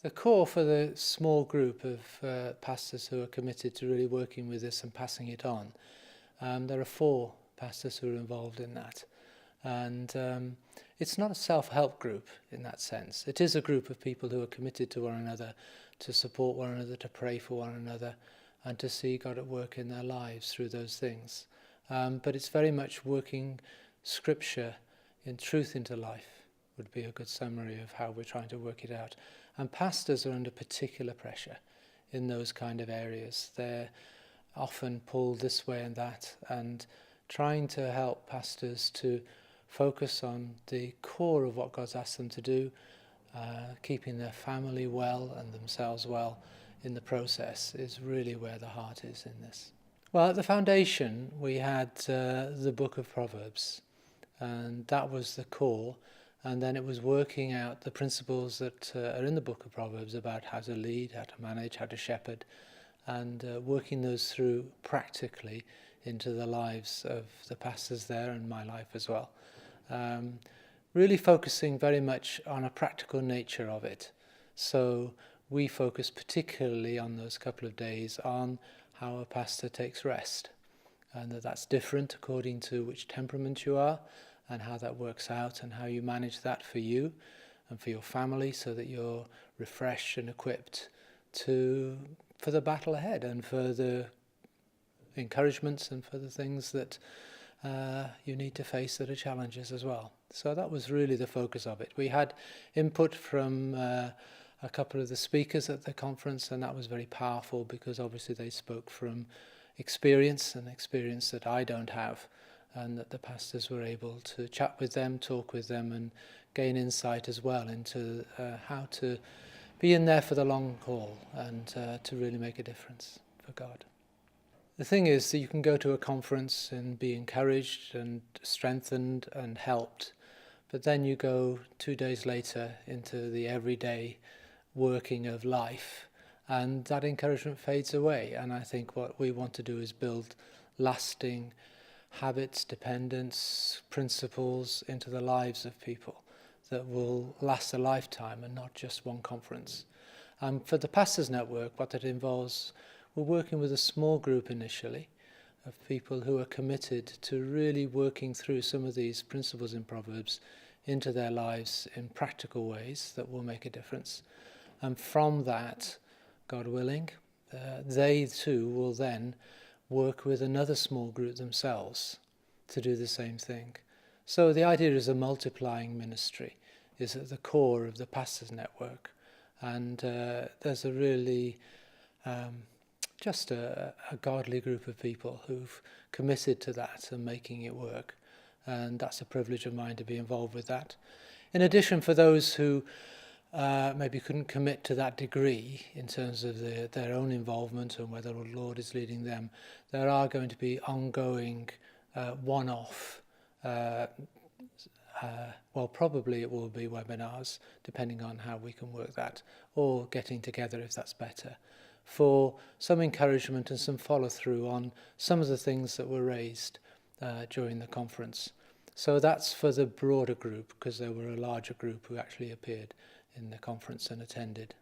The core for the small group of pastors who are committed to really working with this and passing it on, there are 4 pastors who are involved in that. And it's not a self-help group in that sense. It is a group of people who are committed to one another, to support one another, to pray for one another, and to see God at work in their lives through those things. But it's very much working Scripture in truth into life would be a good summary of how we're trying to work it out. And pastors are under particular pressure in those kind of areas. They're often pulled this way and that, and trying to help pastors to focus on the core of what God's asked them to do, keeping their family well and themselves well in the process is really where the heart is in this. Well, at the foundation we had the book of Proverbs, and that was the core. And then it was working out the principles that are in the book of Proverbs about how to lead, how to manage, how to shepherd, and working those through practically into the lives of the pastors there and my life as well. Really focusing very much on a practical nature of it. So we focus particularly on those couple of days on how a pastor takes rest, and that's different according to which temperament you are, and how that works out and how you manage that for you and for your family so that you're refreshed and equipped for the battle ahead and for the encouragements and for the things that you need to face that are challenges as well. So that was really the focus of it. We had input from a couple of the speakers at the conference, and that was very powerful because obviously they spoke from experience, and experience that I don't have, and that the pastors were able to chat with them, talk with them, and gain insight as well into how to be in there for the long haul and to really make a difference for God. The thing is that you can go to a conference and be encouraged and strengthened and helped, but then you go 2 days later into the everyday working of life, and that encouragement fades away. And I think what we want to do is build lasting habits, dependence, principles into the lives of people that will last a lifetime and not just one conference. For the Pastors Network, what that involves, we're working with a small group initially of people who are committed to really working through some of these principles in Proverbs into their lives in practical ways that will make a difference. And from that, God willing, they too will then work with another small group themselves to do the same thing. So the idea is a multiplying ministry is at the core of the Pastors Network, and there's a really just a godly group of people who've committed to that and making it work, and that's a privilege of mine to be involved with that. In addition, for those who maybe couldn't commit to that degree in terms of their own involvement and whether the Lord is leading them, there are going to be ongoing one-off, well, probably it will be webinars, depending on how we can work that, or getting together if that's better, for some encouragement and some follow-through on some of the things that were raised during the conference. So that's for the broader group, because there were a larger group who actually appeared in the conference and attended.